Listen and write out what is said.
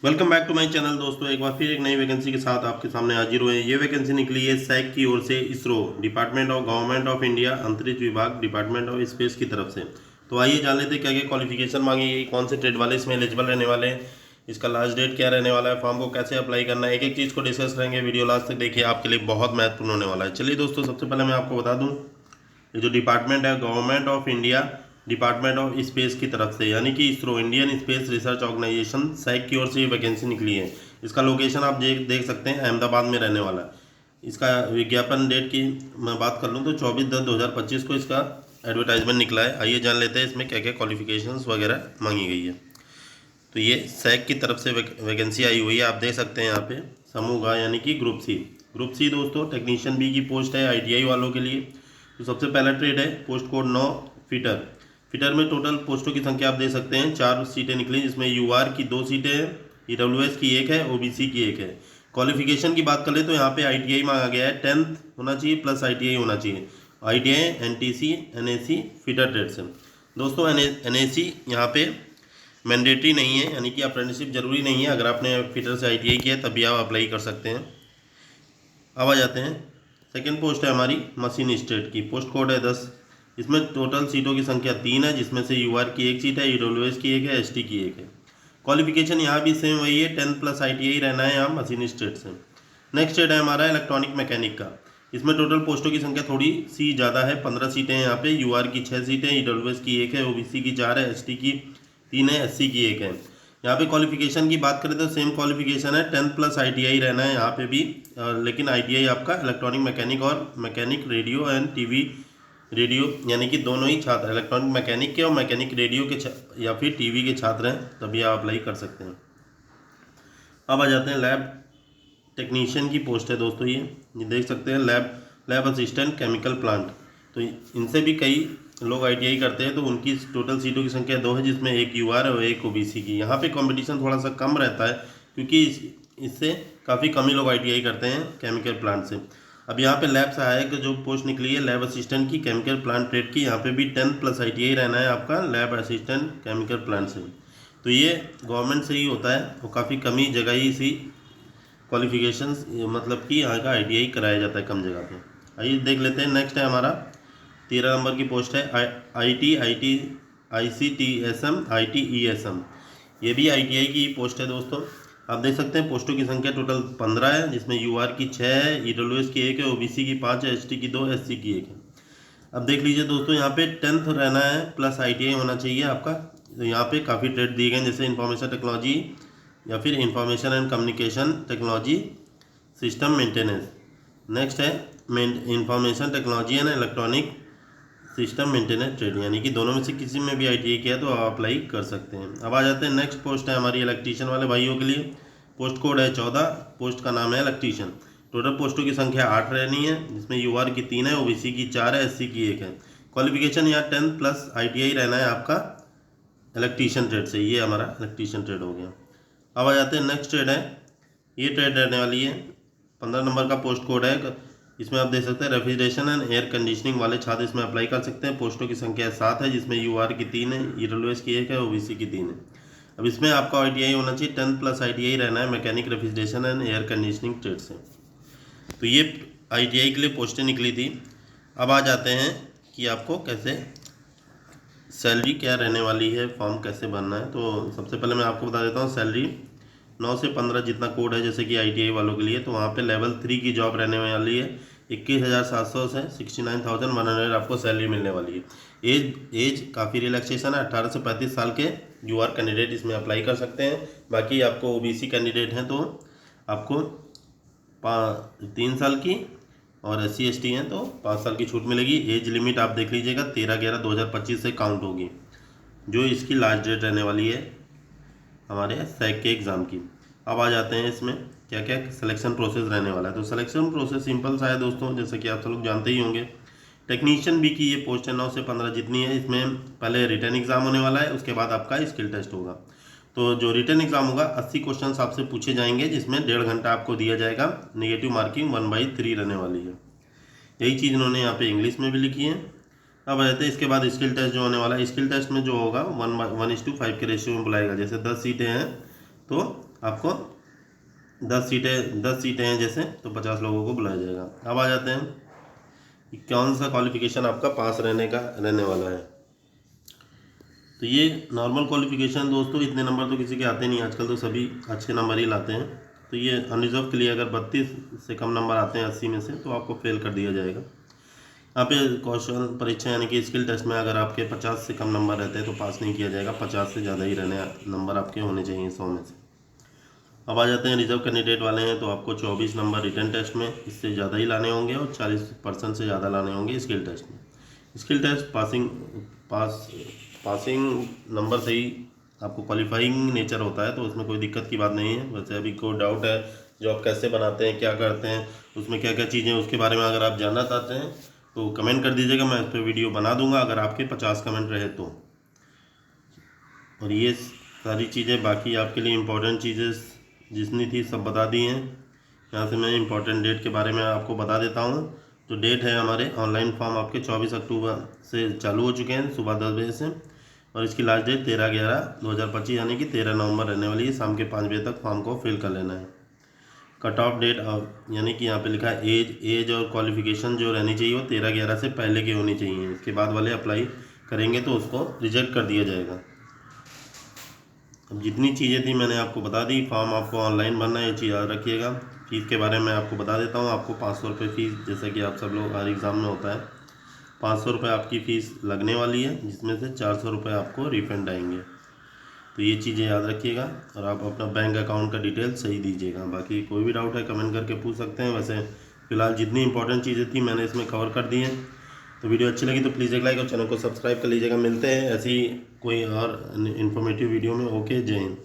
Welcome back to my channel दोस्तों। एक बार फिर एक नई वैकेंसी के साथ आपके सामने हाजिर हुए हैं। ये वैकेंसी निकली है सैक की ओर से, ISRO department of government of India अंतरिक्ष विभाग डिपार्टमेंट ऑफ स्पेस की तरफ से। तो आइए जान लेते हैं क्या क्या क्वालिफिकेशन मांगी गई, कौन से ट्रेड वाले इसमें एलिजिबल रहने वाले हैं, इसका लास्ट डेट क्या रहने वाला है, फॉर्म को कैसे अप्लाई करना है, एक एक चीज़ को डिस्कस करेंगे। वीडियो लास्ट तक देखिए, आपके लिए बहुत महत्वपूर्ण होने वाला है। चलिए दोस्तों, सबसे पहले मैं आपको बता दूँ, ये जो डिपार्टमेंट है government of India department of space की तरफ से, यानी कि ISRO Indian space research organisation SAC की ओर से ये वैकेंसी निकली है। इसका लोकेशन आप देख सकते हैं, अहमदाबाद में रहने वाला है। इसका विज्ञापन डेट की मैं बात कर लूँ तो 24/10/2025 को इसका एडवर्टाइजमेंट निकला है। आइए जान लेते हैं इसमें क्या क्या क्वालिफिकेशंस वगैरह मांगी गई है। तो ये सैक की तरफ से वैकेंसी आई हुई है, आप देख सकते हैं यहाँ पे समूह गा यानी कि ग्रुप सी। ग्रुप सी दोस्तों टेक्नीशियन बी की पोस्ट है आईटीआई वालों के लिए। तो सबसे पहला ट्रेड है पोस्ट कोड 9 फिटर। फिटर में टोटल पोस्टों की संख्या आप देख सकते हैं, 4 सीटें निकली, जिसमें यूआर की 2 सीटें हैं, ईडब्ल्यूएस की 1 है, ओबीसी की 1 है। क्वालिफिकेशन की बात करें तो यहाँ पे आईटीआई मांगा गया है, 10th होना चाहिए प्लस आईटीआई होना चाहिए। ITI NTC NAC fitter trade से दोस्तों। एनएसी यहाँ पे मैंडेटरी नहीं है, यानी कि अप्रेंटिसशिप जरूरी नहीं है। अगर आपने फिटर से आईटीआई किया है तभी आप अप्लाई कर सकते हैं। अब आ जाते हैं, सेकेंड पोस्ट है हमारी मशीनिस्ट ट्रेड की, पोस्ट कोड है 10। इसमें टोटल सीटों की संख्या 3 है, जिसमें से यूआर की 1 सीट है, ईडब्ल्यूएस की 1 है, एसटी की 1 है। क्वालिफिकेशन यहाँ भी सेम वही है, 10th प्लस आईटीआई रहना है यहाँ मशीनिस्ट ट्रेड से। नेक्स्ट ट्रेड है हमारा इलेक्ट्रॉनिक मैकेनिक का। इसमें टोटल पोस्टों की संख्या थोड़ी सी ज़्यादा है, 15 सीटें हैं यहाँ पे। यूआर की 6 सीटें, ईडब्ल्यूएस की 1 है, ओबीसी की 4 है, एसटी की 3 है, एससी की 1 है। यहाँ पे क्वालिफिकेशन की बात करें तो सेम क्वालिफिकेशन है, 10th प्लस आईटीआई रहना है यहाँ पे भी। लेकिन आईटीआई आपका इलेक्ट्रॉनिक मैकेनिक और mechanic radio and TV radio, यानी कि दोनों ही छात्र इलेक्ट्रॉनिक मैकेनिक के और मैकेनिक रेडियो के या फिर टीवी के छात्र हैं, तभी आप अप्लाई कर सकते हैं। अब आ जाते हैं लैब टेक्नीशियन की पोस्ट है दोस्तों। ये देख सकते हैं, लैब असिस्टेंट केमिकल प्लांट। तो इनसे भी कई लोग आईटीआई करते हैं, तो उनकी टोटल सीटों की संख्या 2 है, जिसमें 1 यूआर है और 1 ओबीसी की। यहाँ पे कंपटीशन थोड़ा सा कम रहता है, क्योंकि इससे काफ़ी कम ही लोग आईटीआई करते हैं केमिकल प्लांट से। अब यहाँ पे लैब सहायक जो पोस्ट निकली है लैब असिस्टेंट की केमिकल प्लांट ट्रेड की, यहाँ पे भी 10th प्लस आईटीआई रहना है आपका लैब असिस्टेंट केमिकल प्लांट से। तो ये गवर्नमेंट से ही होता है, और काफ़ी कम ही जगह ही इसी क्वालिफिकेशंस मतलब कि यहाँ का आईटीआई कराया जाता है कम जगह पे। आइए देख लेते हैं, नेक्स्ट है हमारा 13 नंबर की पोस्ट है आईटी आईसीटीएसएम आईटीईएसएम। ये भी आईटीआई की पोस्ट है दोस्तों। आप देख सकते हैं पोस्टों की संख्या टोटल 15 है, जिसमें यूआर की 6 है, ईडब्ल्यूएस की 1 है, ओबीसी की 5 है, एसटी की 2, एससी की 1 है। अब देख लीजिए दोस्तों, यहाँ पे 10th रहना है प्लस आईटीआई होना चाहिए आपका। तो यहाँ पे काफ़ी ट्रेड दिए गए, जैसे इंफॉर्मेशन टेक्नोलॉजी या फिर information and communication technology system maintenance. Next है information technology and electronic system maintenance trade, यानी कि दोनों में से किसी में भी आईटीआई किया तो आप अप्लाई कर सकते हैं। अब आ जाते हैं, नेक्स्ट पोस्ट है हमारी इलेक्ट्रीशियन वाले भाइयों के लिए। पोस्ट कोड है 14, पोस्ट का नाम है इलेक्ट्रीशियन। टोटल पोस्टों की संख्या 8 रहनी है, जिसमें यूआर की 3 है, ओबीसी की 4 है, एससी की 1 है। क्वालिफिकेशन यहाँ 10th प्लस आईटीआई रहना है आपका इलेक्ट्रीशियन ट्रेड से। ये हमारा इलेक्ट्रीशियन ट्रेड हो गया। अब आ जाते हैं, नेक्स्ट ट्रेड है, ये ट्रेड रहने वाली है, 15 नंबर का पोस्ट कोड है। इसमें आप देख सकते हैं रेफ्रिजरेशन एंड एयर कंडीशनिंग वाले छात्र इसमें अप्लाई कर सकते हैं। पोस्टों की संख्या 7 है, जिसमें यूआर की 3 है, ईडब्ल्यूएस की 1 है, ओबीसी की 3 है। अब इसमें आपका आईटीआई होना चाहिए, 10th प्लस आईटीआई रहना है mechanic refrigeration and air conditioning trade से। तो ये आईटीआई के लिए पोस्टें निकली थी। अब आ जाते हैं कि आपको कैसे सैलरी क्या रहने वाली है, फॉर्म कैसे भरना है। तो सबसे पहले मैं आपको बता देता हूँ, सैलरी 9 से 15 जितना कोड है जैसे कि आईटीआई वालों के लिए, तो वहाँ पे लेवल 3 की जॉब रहने वाली है। 21,700 से 69,100 आपको सैलरी मिलने वाली है। एज काफ़ी रिलैक्सेशन है, 18 से 35 साल के यूआर कैंडिडेट इसमें अप्लाई कर सकते हैं। बाकी आपको ओबीसी कैंडिडेट हैं तो आपको 3 साल की, और SC ST हैं तो 5 साल की छूट मिलेगी। एज लिमिट आप देख लीजिएगा 13/11/2025 से काउंट होगी, जो इसकी लास्ट डेट रहने वाली है हमारे सैक के एग्ज़ाम की। अब आ जाते हैं इसमें क्या क्या सिलेक्शन प्रोसेस रहने वाला है। तो सिलेक्शन प्रोसेस सिंपल सा है दोस्तों, जैसे कि आप सब लोग जानते ही होंगे। टेक्नीशियन बी की ये पोस्ट है 9 से 15 जितनी है, इसमें पहले रिटन एग्ज़ाम होने वाला है, उसके बाद आपका स्किल टेस्ट होगा। तो जो रिटन एग्ज़ाम होगा 80 क्वेश्चन आपसे पूछे जाएंगे, जिसमें 1.5 घंटा आपको दिया जाएगा। नेगेटिव मार्किंग 1/3 रहने वाली है। यही चीज़ इन्होंने यहाँ पे इंग्लिश में भी लिखी है। अब रहते हैं इसके बाद स्किल टेस्ट जो होने वाला है। स्किल टेस्ट में जो होगा 1:5 के रेशियो में बुलाएगा। जैसे 10 सीटें हैं तो आपको 10 सीटें हैं जैसे, तो 50 लोगों को बुलाया जाएगा। अब आ जाते हैं कि कौन सा क्वालिफिकेशन आपका पास रहने वाला है। तो ये नॉर्मल क्वालिफिकेशन दोस्तों, इतने नंबर तो किसी के आते नहीं, आजकल तो सभी अच्छे नंबर ही लाते हैं। तो ये अनरिजर्व के लिए अगर 32 से कम नंबर आते हैं 80 में से, तो आपको फेल कर दिया जाएगा। यहाँ पे कौशल परीक्षा यानी कि स्किल टेस्ट में अगर आपके 50 से कम नंबर रहते हैं तो पास नहीं किया जाएगा, 50 से ज़्यादा ही नंबर आपके होने चाहिए 100 में से। अब आ जाते हैं रिजर्व कैंडिडेट वाले हैं, तो आपको 24 नंबर रिटन टेस्ट में इससे ज़्यादा ही लाने होंगे और 40% से ज़्यादा लाने होंगे स्किल टेस्ट में। स्किल टेस्ट पासिंग नंबर से ही आपको क्वालिफाइंग नेचर होता है, तो उसमें कोई दिक्कत की बात नहीं है। वैसे अभी कोई डाउट है जॉब कैसे बनाते हैं, क्या करते हैं, उसमें क्या क्या चीज़ें, उसके बारे में अगर आप जानना चाहते हैं तो कमेंट कर दीजिएगा, मैं इस पर वीडियो बना दूंगा अगर आपके 50 कमेंट रहे तो। और ये सारी चीज़ें बाकी आपके लिए इम्पोर्टेंट चीज़ें जितनी थी सब बता दी हैं। यहाँ से मैं इम्पोर्टेंट डेट के बारे में आपको बता देता हूँ। तो डेट है हमारे ऑनलाइन फॉर्म आपके 24 अक्टूबर से चालू हो चुके हैं सुबह 10 बजे से, और इसकी लास्ट डेट 13/11/2025 यानी कि 13 नवंबर रहने वाली है। शाम के 5 बजे तक फॉर्म को फिल कर लेना है। कट ऑफ डेट यानी कि यहाँ पे लिखा है एज और क्वालिफिकेशन जो रहनी चाहिए वो 13/11 से पहले की होनी चाहिए। इसके बाद वाले अप्लाई करेंगे तो उसको रिजेक्ट कर दिया जाएगा। अब जितनी चीज़ें थी मैंने आपको बता दी। फॉर्म आपको ऑनलाइन भरना है, ये चीज़ याद रखिएगा। फीस के बारे में आपको बता देता हूँ। आपको 500 रुपये फ़ीस, जैसा कि आप सब लोग हर एग्ज़ाम में होता है, 500 रुपये आपकी फ़ीस लगने वाली है, जिसमें से 400 रुपये आपको रिफंड आएंगे। तो ये चीज़ें याद रखिएगा और आप अपना बैंक अकाउंट का डिटेल सही दीजिएगा। बाकी कोई भी डाउट है कमेंट करके पूछ सकते हैं। वैसे फ़िलहाल जितनी इंपॉर्टेंट चीज़ें थी मैंने इसमें कवर कर दी हैं। तो वीडियो अच्छी लगी तो प्लीज़ एक लाइक और चैनल को सब्सक्राइब कर लीजिएगा। मिलते हैं ऐसी कोई और इन्फॉर्मेटिव वीडियो में। ओके, जय हिंद।